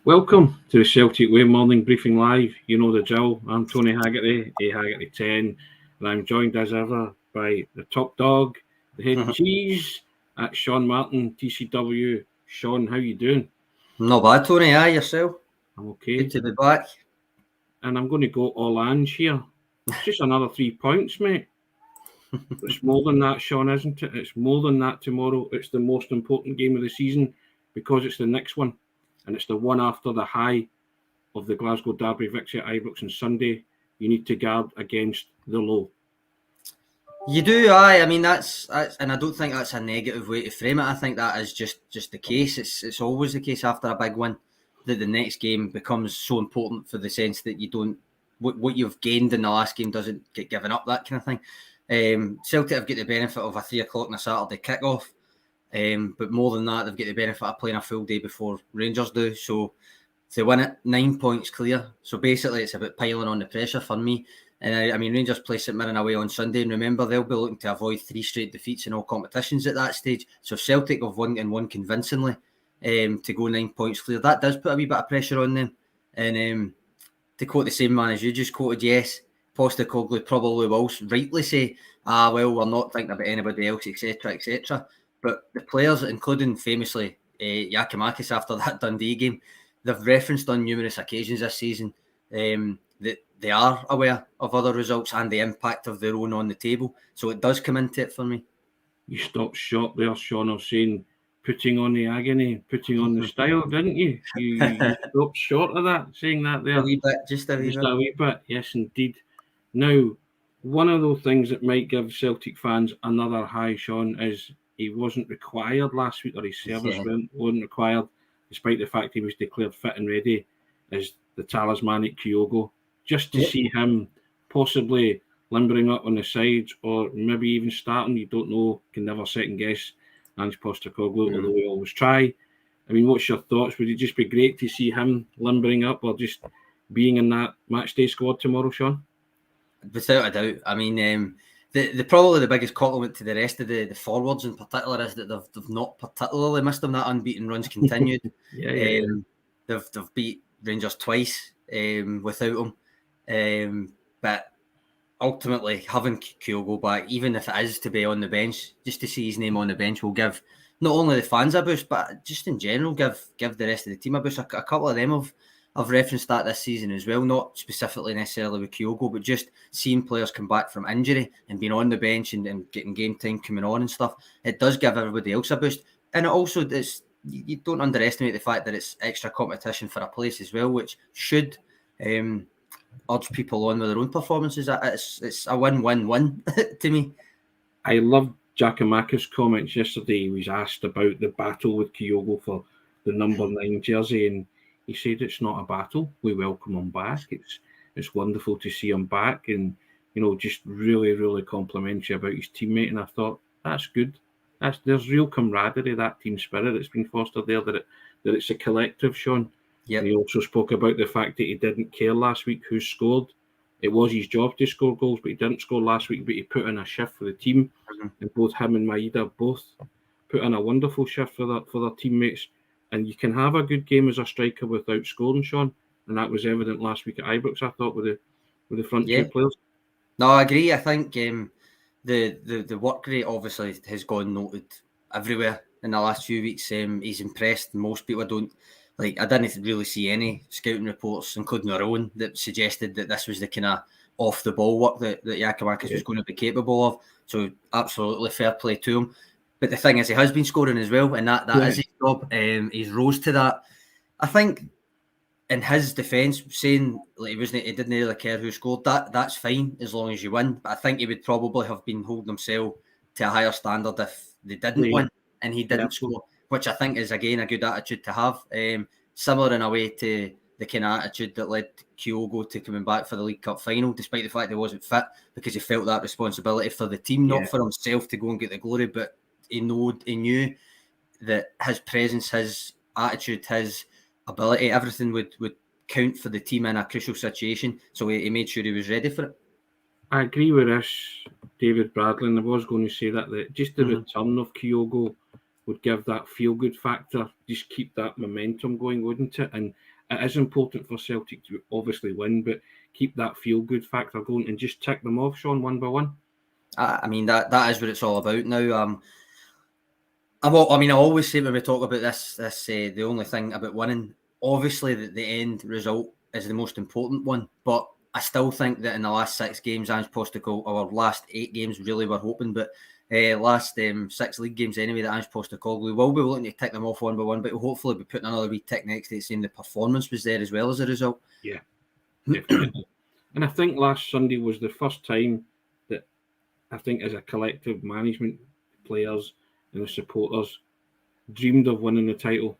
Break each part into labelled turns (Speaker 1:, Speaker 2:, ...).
Speaker 1: Welcome to the Celtic Way Morning Briefing Live. You know the drill. I'm Tony Haggerty, Haggerty 10, and I'm joined as ever by the top dog, the head cheese, at Sean Martin, TCW. Sean, how you doing?
Speaker 2: Not bad, Tony. Yourself?
Speaker 1: I'm okay.
Speaker 2: Good to be back.
Speaker 1: And I'm going to go all hands here. It's just another 3 points, mate. It's more than that, Sean, isn't it? It's more than that tomorrow. It's the most important game of the season because it's the next one. And it's the one after the high of the Glasgow Derby victory at Ibrox on Sunday. You need to guard against the low.
Speaker 2: You do, aye. I mean, that's and I don't think that's a negative way to frame it. I think that is just the case. It's always the case after a big win that the next game becomes so important for the sense that you don't what you've gained in the last game doesn't get given up, that kind of thing. Celtic have got the benefit of a 3 o'clock on a Saturday kick-off, but more than that, they've got the benefit of playing a full day before Rangers do. So they win it, 9 points clear. So basically, it's about piling on the pressure for me. And I mean, Rangers play St Mirren away on Sunday, and remember, they'll be looking to avoid 3 straight defeats in all competitions at that stage. So if Celtic have won and won convincingly to go 9 points clear, that does put a wee bit of pressure on them. And to quote the same man as you just quoted, yes, Postecoglou probably will rightly say, well, we're not thinking about anybody else, etc., etc. But the players, including famously Giakoumakis after that Dundee game, they've referenced on numerous occasions this season that they are aware of other results and the impact of their own on the table. So it does come into it for me.
Speaker 1: You stopped short there, Sean, of saying putting on the agony, putting on the style, didn't you? You stopped short of that, saying that there.
Speaker 2: A wee bit, just a wee
Speaker 1: bit. Yes, indeed. Now, one of those things that might give Celtic fans another high, Sean, is he wasn't required last week, or his service wasn't required, despite the fact he was declared fit and ready as the talismanic Kyogo. Just to see him possibly limbering up on the sides or maybe even starting, you don't know, can never second guess Ange Postecoglou, although we always try. I mean, what's your thoughts? Would it just be great to see him limbering up or just being in that matchday squad tomorrow, Sean?
Speaker 2: Without a doubt. I mean, the probably the biggest compliment to the rest of the forwards in particular is that they've not particularly missed them. That unbeaten run's continued. They've beat Rangers twice without him. But ultimately, having Kyogo back, even if it is to be on the bench, just to see his name on the bench will give not only the fans a boost, but just in general give the rest of the team a boost. A couple of them have referenced that this season as well, not specifically necessarily with Kyogo, but just seeing players come back from injury and being on the bench and getting game time coming on and stuff. It does give everybody else a boost. And it also, you don't underestimate the fact that it's extra competition for a place as well, which should urge people on with their own performances. It's a win-win-win to me.
Speaker 1: I loved Giakoumakis' comments yesterday. He was asked about the battle with Kyogo for the number 9 jersey, and he said it's not a battle. We welcome him back. It's wonderful to see him back, and just really, really complimentary about his teammate. And I thought that's good. There's real camaraderie, that team spirit that's been fostered there. That it's a collective, Sean.
Speaker 2: Yep.
Speaker 1: And he also spoke about the fact that he didn't care last week who scored. It was his job to score goals, but he didn't score last week. But he put in a shift for the team, and both him and Maeda both put in a wonderful shift for their teammates. And you can have a good game as a striker without scoring, Sean, and that was evident last week at Ibrox, I thought, with the front two players.
Speaker 2: No, I agree. I think the work rate obviously has gone noted everywhere in the last few weeks. He's impressed. Most people don't. I didn't really see any scouting reports, including our own, that suggested that this was the kind of off-the-ball work that Giakoumakis was going to be capable of. So absolutely fair play to him. But the thing is, he has been scoring as well, and that is his job. He's rose to that. I think, in his defence, saying he didn't really care who scored, that's fine as long as you win. But I think he would probably have been holding himself to a higher standard if they didn't win and he didn't score, which I think is again a good attitude to have. Similar in a way to the kind of attitude that led Kyogo to coming back for the League Cup final, despite the fact he wasn't fit, because he felt that responsibility for the team, not for himself to go and get the glory, but he knew that his presence, his attitude, his ability, everything would count for the team in a crucial situation. So he made sure he was ready for it.
Speaker 1: I agree with this, David Bradley, and I was going to say that just the return of Kyogo would give that feel-good factor, just keep that momentum going, wouldn't it? And it is important for Celtic to obviously win, but keep that feel-good factor going and just tick them off, Sean, one by one.
Speaker 2: I mean, that is what it's all about now. I always say when we talk about this, the only thing about winning, obviously the end result is the most important one, but I still think that in the last 6 games, Ange Postecoglou, our last 8 games, really we're hoping, but last 6 league games anyway, that Ange Postecoglou will be looking to tick them off one by one, but he'll hopefully be putting another wee tick next to it, saying the performance was there as well as a result.
Speaker 1: Yeah, definitely. And I think last Sunday was the first time that I think as a collective management, players and the supporters dreamed of winning the title,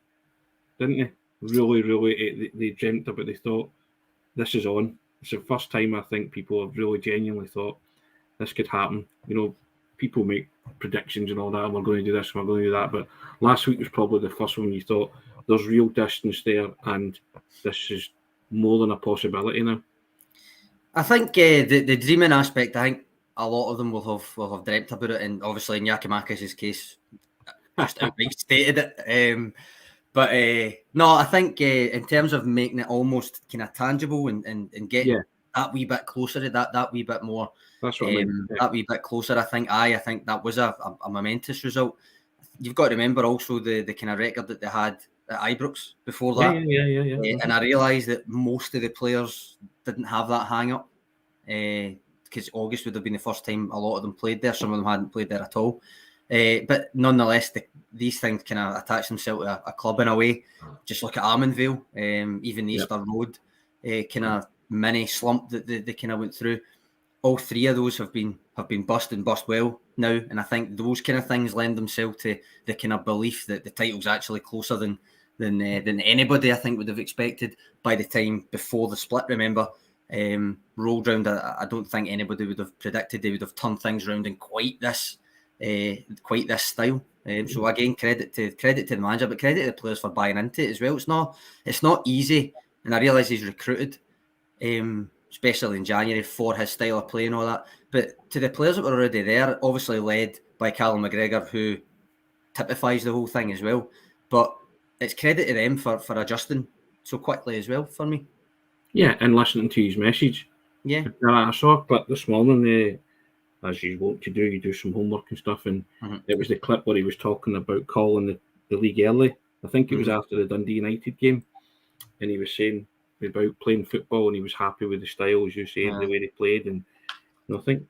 Speaker 1: didn't they? Really, they dreamt about it. They thought, this is on. It's the first time I think people have really genuinely thought this could happen. You know, people make predictions and all that, and we're going to do this, and we're going to do that. But last week was probably the first one you thought there's real distance there, and this is more than a possibility now.
Speaker 2: I think the dreaming aspect, I think a lot of them will have dreamt about it, and obviously in Giakoumakis' case, just outright stated it. But no, I think in terms of making it almost kind of tangible and getting that wee bit closer, that wee bit more,
Speaker 1: that's what I mean.
Speaker 2: That wee bit closer. I think that was a momentous result. You've got to remember also the kind of record that they had at Ibrox before that.
Speaker 1: Yeah.
Speaker 2: And I realised that most of the players didn't have that hang up because August would have been the first time a lot of them played there. Some of them hadn't played there at all. But nonetheless, these things kind of attach themselves to a club in a way. Just look at Arminvale, even the Easter Road kind of mini slump that they kind of went through. All 3 of those have been bust and bust well now, and I think those kind of things lend themselves to the kind of belief that the title's actually closer than anybody I think would have expected by the time before the split. Remember, rolled round. I don't think anybody would have predicted they would have turned things around in quite this style. So again, credit to the manager, but credit to the players for buying into it as well. It's not easy, and I realise he's recruited, especially in January, for his style of play and all that. But to the players that were already there, obviously led by Callum McGregor, who typifies the whole thing as well. But it's credit to them for adjusting so quickly as well for me.
Speaker 1: Yeah, and listening to his message.
Speaker 2: Yeah.
Speaker 1: I saw a clip this morning, as you want to do, you do some homework and stuff, and it was the clip where he was talking about calling the league early. I think it was after the Dundee United game, and he was saying about playing football, and he was happy with the style, as you say, the way they played. And I think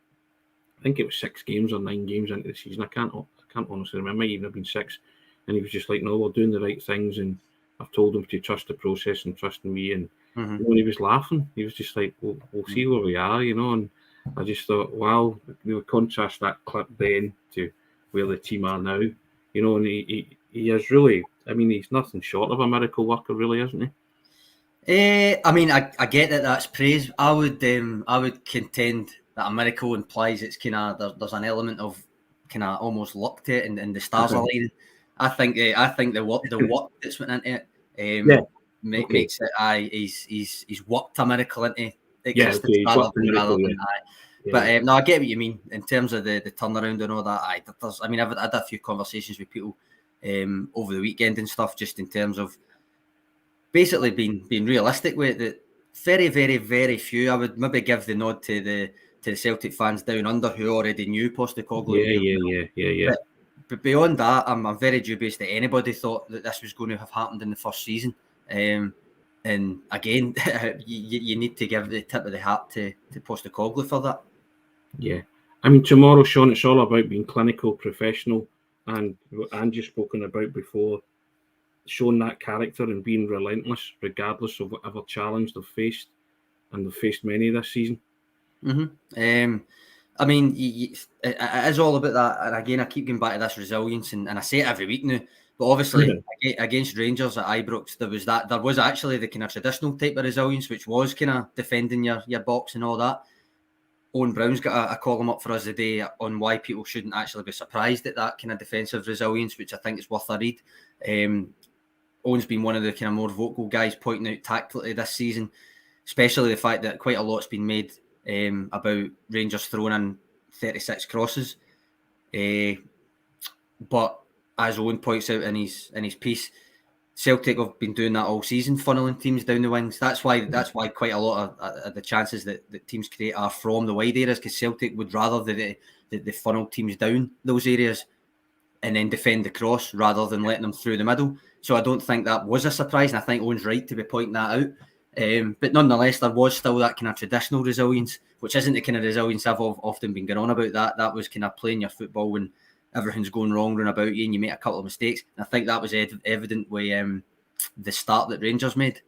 Speaker 1: it was 6 games or 9 games into the season. I can't honestly remember. It might even have been 6. And he was just like, no, we're doing the right things, and I've told him to trust the process and trust in me. And when he was laughing, he was just like, we'll see where we are, And I just thought, wow, we would contrast that clip then to where the team are now, And he is really, he's nothing short of a miracle worker, really, isn't he?
Speaker 2: I get that that's praise. I would contend that a miracle implies it's kind of there's an element of kind of almost luck to it, and the stars are lining. I think the work that's went into it makes it. He's worked a miracle into existence rather than But no, I get what you mean in terms of the turnaround and all that. I've had a few conversations with people over the weekend and stuff, just in terms of basically being realistic with it. That very, very, very few. I would maybe give the nod to the Celtic fans down under who already knew Postecoglou.
Speaker 1: Yeah.
Speaker 2: But beyond that, I'm very dubious that anybody thought that this was going to have happened in the first season. And again, you need to give the tip of the hat to Postecoglou for that.
Speaker 1: Yeah. Tomorrow, Sean, it's all about being clinical, professional, and what Andy's spoken about before, showing that character and being relentless, regardless of whatever challenge they've faced, and they've faced many this season.
Speaker 2: It is all about that. And again, I keep going back to this resilience, and I say it every week now. But obviously, against Rangers at Ibrox, there was actually the kind of traditional type of resilience, which was kind of defending your box and all that. Owen Brown's got a column up for us today on why people shouldn't actually be surprised at that kind of defensive resilience, which I think is worth a read. Owen's been one of the kind of more vocal guys pointing out tactically this season, especially the fact that quite a lot's been made about Rangers throwing in 36 crosses. But as Owen points out in his piece, Celtic have been doing that all season, funneling teams down the wings. That's why quite a lot of the chances that teams create are from the wide areas, because Celtic would rather that they funnel teams down those areas and then defend the cross rather than letting them through the middle. So I don't think that was a surprise, and I think Owen's right to be pointing that out. But nonetheless, there was still that kind of traditional resilience, which isn't the kind of resilience I've often been going on about. That was kind of playing your football when everything's going wrong round about you and you make a couple of mistakes. And I think that was evident with the start that Rangers made,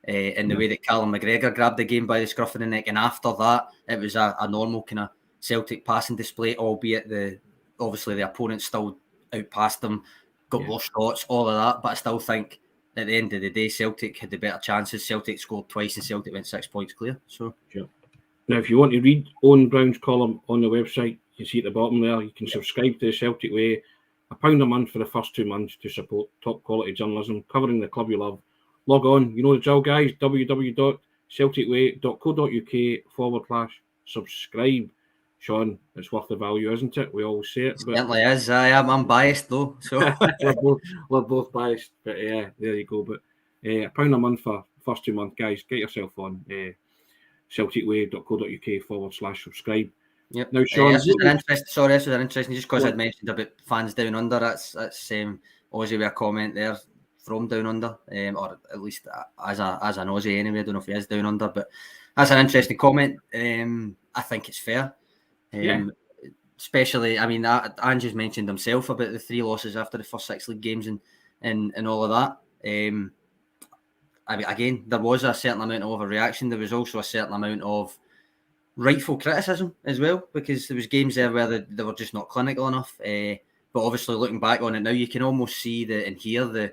Speaker 2: in the way that Callum McGregor grabbed the game by the scruff of the neck. And after that, it was a normal kind of Celtic passing display, albeit obviously the opponent still outpassed them, got more shots, all of that. But I still think at the end of the day, Celtic had the better chances. Celtic scored twice and Celtic went 6 points clear. So
Speaker 1: sure. Now, if you want to read Owen Brown's column on the website, you see at the bottom there, you can subscribe to the Celtic Way, £1 a month for the first 2 months to support top quality journalism covering the club you love. Log on, you know the drill, guys, www.celticway.co.uk/subscribe. Sean, it's worth the value, isn't it? We always say it.
Speaker 2: But certainly is. I'm biased though, so
Speaker 1: we're both biased. But yeah, there you go. But £1 a month for the first 2 months, guys. Get yourself on celticway.co.uk/subscribe.
Speaker 2: Yep.
Speaker 1: Now, Sean,
Speaker 2: this was an interesting. Just because I'd mentioned about fans down under, that's Aussie with a comment there from down under, or at least as an Aussie anyway. I don't know if he is down under, but that's an interesting comment. I think it's fair. Especially, I mean, Andrew's mentioned himself about the 3 losses after the first 6 league games and all of that. I mean, again, there was a certain amount of overreaction. There was also a certain amount of rightful criticism as well, because there was games there where they were just not clinical enough. But obviously, looking back on it now, you can almost see and hear the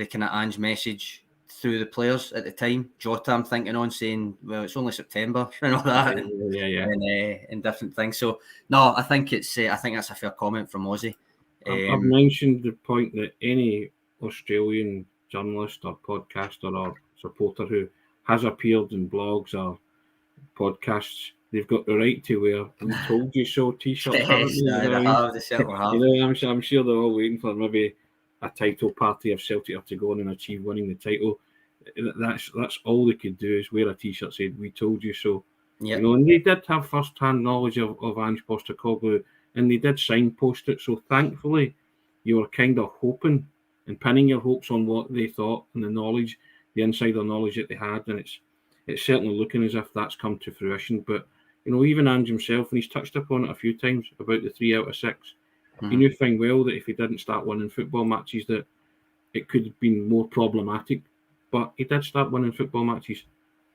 Speaker 2: kind of Ange message through the players at the time. Jota, I'm thinking on, saying, well, it's only September and all that, and different things. So no, I think that's a fair comment from Aussie.
Speaker 1: I've mentioned the point that any Australian journalist or podcaster or supporter who has appeared in blogs or podcasts, they've got the right to wear "We told you so" t-shirts. I'm sure they're all waiting for maybe a title party if Celtic are to go on and achieve winning the title. That's all they could do, is wear a t-shirt saying "We told you so."
Speaker 2: Yep.
Speaker 1: You know, and they did have first-hand knowledge of Ange Postecoglou, and they did signpost it. So thankfully, you were kind of hoping and pinning your hopes on what they thought and the knowledge, the insider knowledge that they had, and it's certainly looking as if that's come to fruition. But you know, even Ange himself, and he's touched upon it a few times about the 3 out of 6. He knew fine well that if he didn't start winning football matches, that it could have been more problematic. But he did start winning football matches.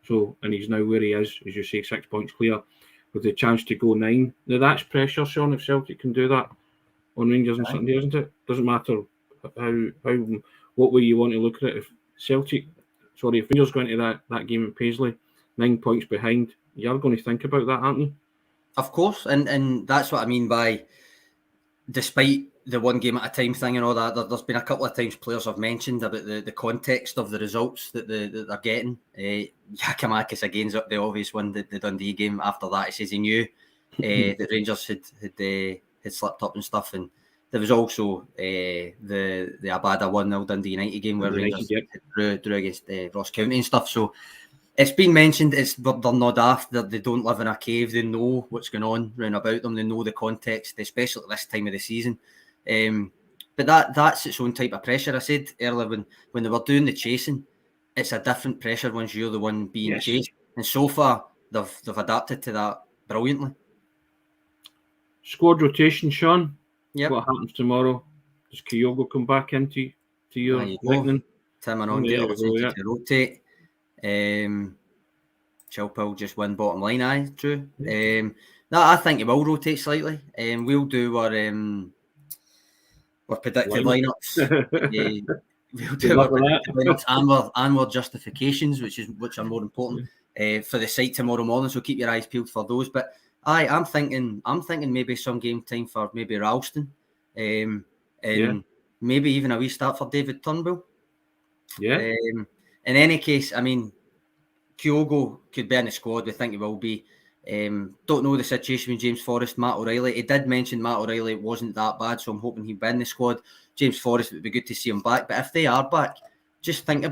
Speaker 1: So, and he's now where he is, as you say, 6 points clear, with the chance to go 9. Now that's pressure, Sean, if Celtic can do that on Rangers on Sunday, isn't it? Doesn't matter what way you want to look at it. If Rangers go into that game at Paisley, 9 points behind, you're going to think about that, aren't you?
Speaker 2: Of course, and that's what I mean by, despite the one game at a time thing and all that, there's been a couple of times players have mentioned about the context of the results that they're getting. Giakoumakis again's up the obvious one, the Dundee game. After that, he says he knew that Rangers had slipped up and stuff, and there was also the Abada 1-0 Dundee United game where Rangers drew against Ross County and stuff. So it's been mentioned. They're not daft. They don't live in a cave. They know what's going on round about them. They know the context, especially at this time of the season. But that's its own type of pressure. I said earlier when they were doing the chasing, it's a different pressure once you're the one being chased. And so far, they've adapted to that brilliantly.
Speaker 1: Squad rotation, Sean.
Speaker 2: Yep.
Speaker 1: What happens tomorrow? Does Kyogo come back into your reckoning?
Speaker 2: Tim and Ondale to rotate. Chilpel just win bottom line, true. No, I think he will rotate slightly. We'll do our predicted lineups. We'll do our predicted lineups and our justifications, which are more important for the site tomorrow morning. So keep your eyes peeled for those. But I'm thinking maybe some game time for maybe Ralston, and maybe even a wee start for David Turnbull.
Speaker 1: Yeah.
Speaker 2: In any case, I mean, Kyogo could be in the squad. We think he will be. Don't know the situation with James Forrest, Matt O'Reilly. He did mention Matt O'Reilly wasn't that bad, so I'm hoping he'll be in the squad. James Forrest, it would be good to see him back. But if they are back, just think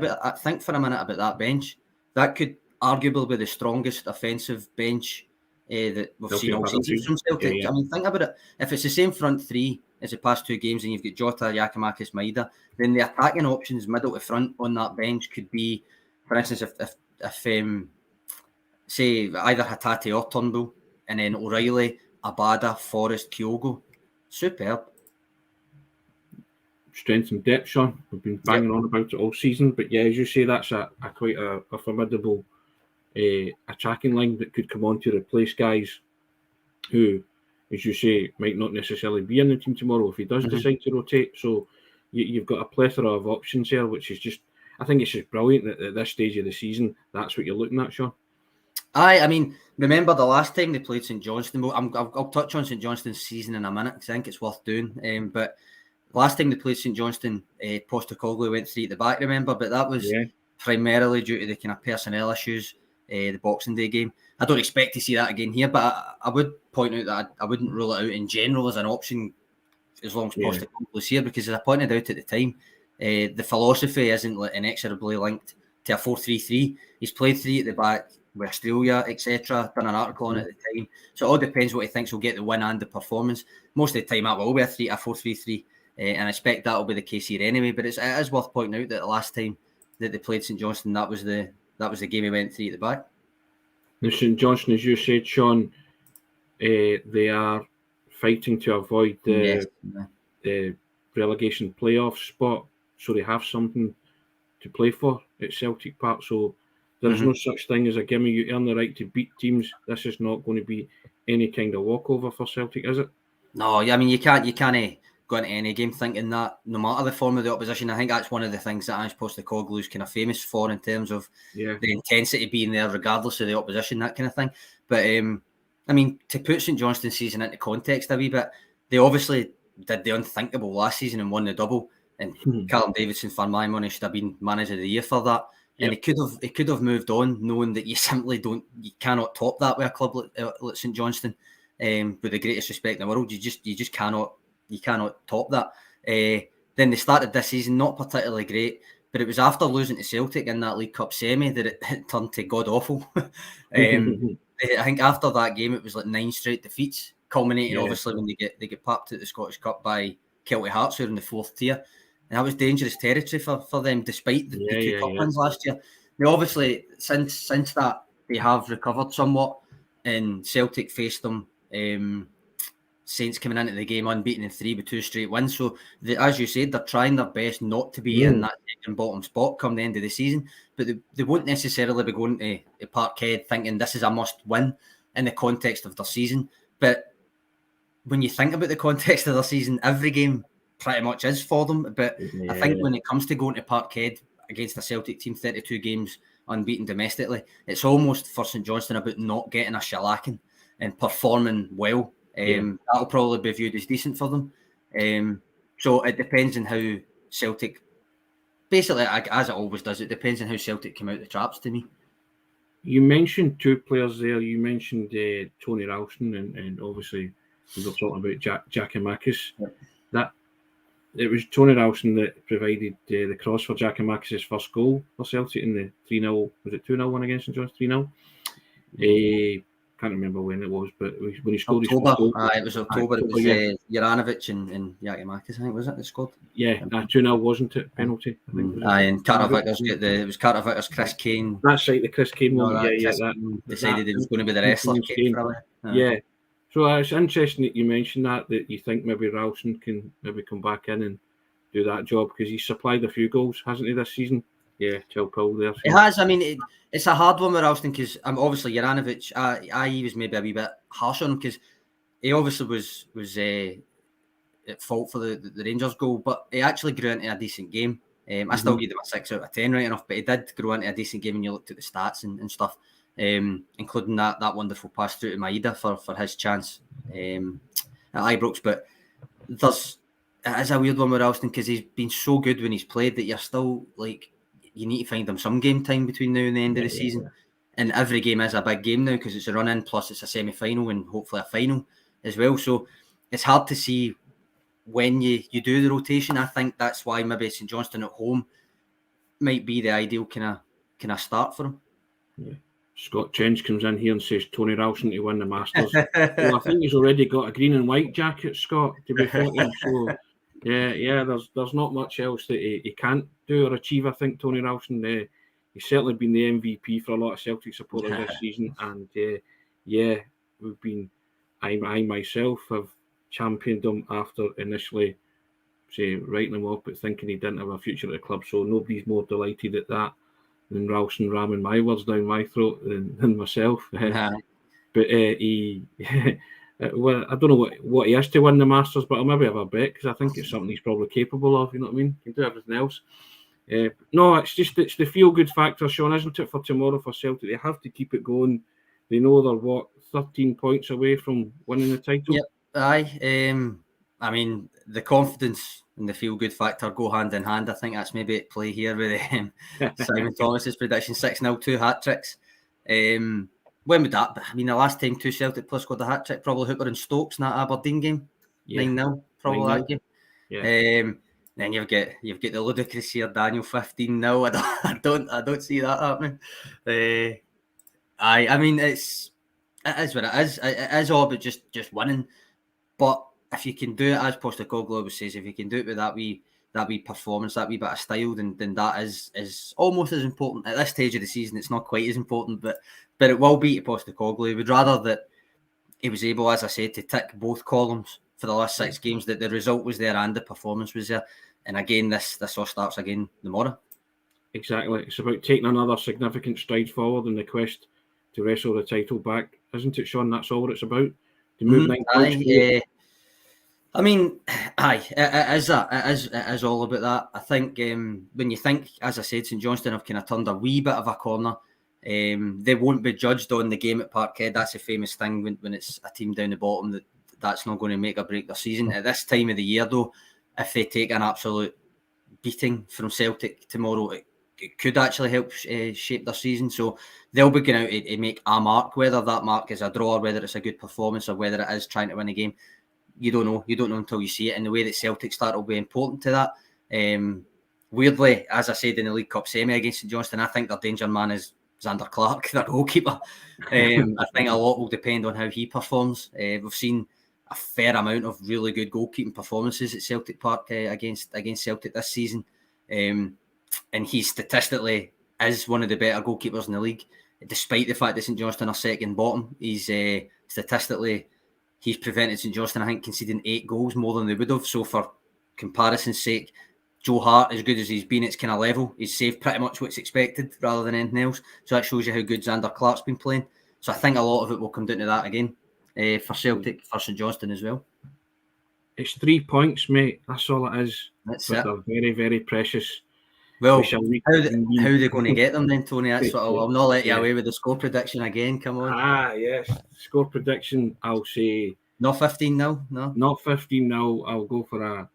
Speaker 2: for a minute about that bench. That could arguably be the strongest offensive bench that we've seen all season from Celtic. I mean, think about it. If it's the same front three as the past two games and you've got Jota, Giakoumakis, Maeda, then the attacking options middle to front on that bench could be, for instance, if say either Hatate or Turnbull, and then O'Reilly, Abada, Forrest, Kyogo. Superb.
Speaker 1: Strength and depth, Sean. We've been banging on about it all season, but yeah, as you say, that's quite a formidable attacking line that could come on to replace guys who, as you say, might not necessarily be in the team tomorrow if he does decide to rotate. So you've got a plethora of options here, which is just, I think it's just brilliant that at this stage of the season, that's what you're looking at, Sean.
Speaker 2: I mean, remember the last time they played St Johnstone? I'll touch on St Johnstone's season in a minute because I think it's worth doing. But last time they played St Johnstone, Postecoglou went 3 at the back, remember? But that was primarily due to the kind of personnel issues, the Boxing Day game. I don't expect to see that again here, but I would point out that I wouldn't rule it out in general as an option as long as Postecoglou's here, because as I pointed out at the time, the philosophy isn't inexorably linked to a 4-3-3. He's played 3 at the back with Australia, etc. Done an article on it at the time. So it all depends what he thinks will get the win and the performance. Most of the time that will be a 4-3-3, and I expect that will be the case here anyway. But it is worth pointing out that the last time that they played St Johnstone, that was the game he went 3 at the back.
Speaker 1: Now, St Johnstone, as you said, Sean, they are fighting to avoid the relegation playoff spot, so they have something to play for at Celtic Park. So there's no such thing as a gimme. You earn the right to beat teams. This is not going to be any kind of walkover for Celtic, is it?
Speaker 2: No, I mean you can't go into any game thinking that, no matter the form of the opposition. I think that's one of the things that Ange Postecoglou is kind of famous for in terms of the intensity being there regardless of the opposition, that kind of thing. But I mean, to put St Johnstone's season into context a wee bit, they obviously did the unthinkable last season and won the double. And Callum Davidson, for my money, should have been manager of the year for that. And he could have moved on, knowing that you cannot top that with a club like St Johnstone. With the greatest respect in the world, you just cannot top that. Then they started this season not particularly great, but it was after losing to Celtic in that League Cup semi that it turned to god awful. I think after that game it was like 9 straight defeats, culminating obviously when they get papped at the Scottish Cup by Celtic Hearts, who are in the 4th tier. And that was dangerous territory for them, despite the 2 cup wins last year. Now, obviously, since that, they have recovered somewhat, and Celtic faced them, Saints coming into the game unbeaten in 3 with 2 straight wins. So, as you said, they're trying their best not to be in that second bottom spot come the end of the season, but they won't necessarily be going to Parkhead thinking this is a must-win in the context of their season. But when you think about the context of their season, every game pretty much is for them, but I think when it comes to going to Parkhead against a Celtic team, 32 games unbeaten domestically, it's almost for St Johnstone about not getting a shellacking and performing well. That'll probably be viewed as decent for them. So it depends on how Celtic, basically as it always does, it depends on how Celtic come out the traps to me.
Speaker 1: You mentioned 2 players there. You mentioned Tony Ralston, and obviously we were talking about Giakoumakis. That it was Tony Ralston that provided the cross for Giakoumakis' first goal for Celtic in the 3-0. Was it 2-0 win against St Johnstone? 3-0. Can't remember when it was, but when he scored
Speaker 2: October.
Speaker 1: His goal,
Speaker 2: it was October. It was Juranovic and Giakoumakis, I think, was it? That scored.
Speaker 1: 2-0 wasn't it? Penalty. I think.
Speaker 2: And Carter Vickers it was Carter Vickers, Chris Kane.
Speaker 1: That's right, the Chris Kane one.
Speaker 2: That decided it was going to be the wrestler.
Speaker 1: Kane. So it's interesting that you mentioned that you think maybe Ralston can maybe come back in and do that job, because he's supplied a few goals, hasn't he, this season? Yeah, Chel Paul there. So.
Speaker 2: It has. I mean, it's a hard one with Ralston because obviously Juranovic, I was maybe a wee bit harsh on him because he obviously was at fault for the Rangers goal, but he actually grew into a decent game. I still give him a 6 out of 10 right enough, but he did grow into a decent game when you looked at the stats and stuff. Including that wonderful pass through to Maeda for his chance at Ibrox. But it is a weird one with Ralston because he's been so good when he's played that you're still like, you need to find him some game time between now and the end of the season. And every game is a big game now because it's a run-in, plus it's a semi-final and hopefully a final as well. So it's hard to see when you do the rotation. I think that's why maybe St Johnstone at home might be the ideal kind of start for him.
Speaker 1: Yeah. Scott Trench comes in here and says Tony Ralston to win the Masters. Well, I think he's already got a green and white jacket, Scott, to be fair to him. So, yeah, there's not much else that he can't do or achieve, I think, Tony Ralston. He's certainly been the MVP for a lot of Celtic supporters this season. And, we've been... I myself have championed him after initially, writing him off, but thinking he didn't have a future at the club. So nobody's more delighted at that than Ralston ramming my words down my throat than myself. But he, well, I don't know what he has to win the Masters, but I'll maybe have a bet because I think it's something he's probably capable of. You know what I mean? He can do everything else. No, it's the feel-good factor, Sean, isn't it, for tomorrow for Celtic? They have to keep it going. They know they're 13 points away from winning the title.
Speaker 2: Yep, aye. I mean, the confidence and the feel-good factor go hand in hand. I think that's maybe at play here with Simon Thomas's prediction: 6-0, 2 hat-tricks. When would that be? I mean, the last time 2 Celtic players scored a hat-trick, probably Hooper and Stokes in that Aberdeen game. 9-0, probably 9-0. That game.
Speaker 1: Yeah.
Speaker 2: Then you've got the ludicrous here, Daniel, 15-0. I don't see that happening. I mean, it is what it is. It is all about just winning. But if you can do it, as Postecoglou always says, if you can do it with that wee performance, that wee bit of style, then that is almost as important. At this stage of the season, it's not quite as important, but it will be to Postecoglou. He would rather that he was able, as I said, to tick both columns for the last 6 games, that the result was there and the performance was there. And again, this all starts again tomorrow.
Speaker 1: Exactly. It's about taking another significant stride forward in the quest to wrestle the title back, isn't it, Sean? That's all what it's about. To move 9 points.
Speaker 2: I mean, it is that. It is all about that. I think when you think, as I said, St Johnstone have kind of turned a wee bit of a corner. They won't be judged on the game at Parkhead. That's a famous thing when it's a team down the bottom that's not going to make or break their season. At this time of the year, though, if they take an absolute beating from Celtic tomorrow, it could actually help shape their season. So they'll be going out to make a mark, whether that mark is a draw, or whether it's a good performance, or whether it is trying to win a game. You don't know. You don't know until you see it. And the way that Celtic start will be important to that. Weirdly, as I said in the League Cup semi against St Johnstone, I think their danger man is Xander Clark, their goalkeeper. I think a lot will depend on how he performs. We've seen a fair amount of really good goalkeeping performances at Celtic Park against Celtic this season. And he statistically is one of the better goalkeepers in the league, despite the fact that St Johnstone are second bottom. He's statistically, he's prevented St Johnstone, I think, conceding 8 goals more than they would have. So for comparison's sake, Joe Hart, as good as he's been, it's kind of level. He's saved pretty much what's expected rather than anything else. So that shows you how good Xander Clark's been playing. So I think a lot of it will come down to that again for Celtic, for St Johnstone as well.
Speaker 1: It's 3 points, mate. That's all it is.
Speaker 2: That's
Speaker 1: but
Speaker 2: it.
Speaker 1: They're very, very precious.
Speaker 2: Well, how are they going to get them then, Tony? That's what I'll not let you away with the score prediction again. Come on.
Speaker 1: Yes. Score prediction, I'll say...
Speaker 2: Not 15-0, no?
Speaker 1: Not 15-0. I'll go for a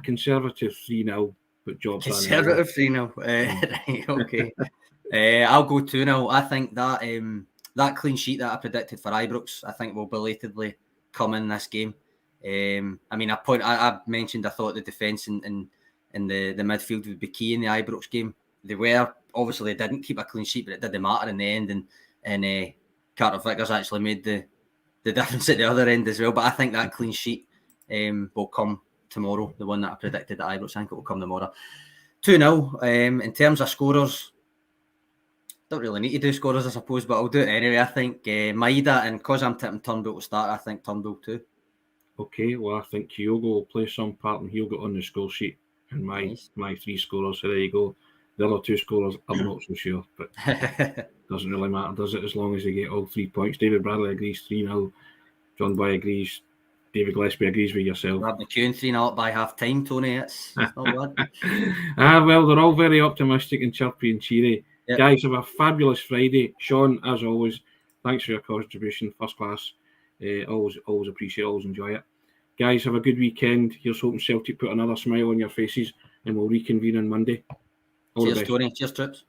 Speaker 1: conservative 3-0, but jobs on.
Speaker 2: Conservative 3-0. Right, okay. I'll go 2-0. I think that clean sheet that I predicted for Ibrox, I think will belatedly come in this game. I mean, I mentioned I thought the defence and the midfield would be key in the Ibrox game. They were. Obviously, they didn't keep a clean sheet, but it didn't matter in the end. And Carter Vickers actually made the difference at the other end as well. But I think that clean sheet will come tomorrow. The one that I predicted at Ibrox, I think it will come tomorrow. 2-0. In terms of scorers, don't really need to do scorers, I suppose, but I'll do it anyway. I think Maeda, and because I'm tipping Turnbull to start, I think Turnbull too. Okay,
Speaker 1: well, I think Kyogo will play some part and he'll get on the score sheet. And my 3 scorers, so there you go. The other 2 scorers, I'm not so sure, but doesn't really matter, does it? As long as they get all 3 points. David Bradley agrees 3-0. John Boy agrees. David Gillespie agrees with yourself.
Speaker 2: Rob McEwen 3-0 up by half time, Tony. It's not bad.
Speaker 1: Well, they're all very optimistic and chirpy and cheery. Yep. Guys, have a fabulous Friday. Sean, as always, thanks for your contribution. First class. Always appreciate it, always enjoy it. Guys, have a good weekend. Here's hoping Celtic put another smile on your faces, and we'll reconvene on Monday.
Speaker 2: Cheers, Tony. Cheers, Trips.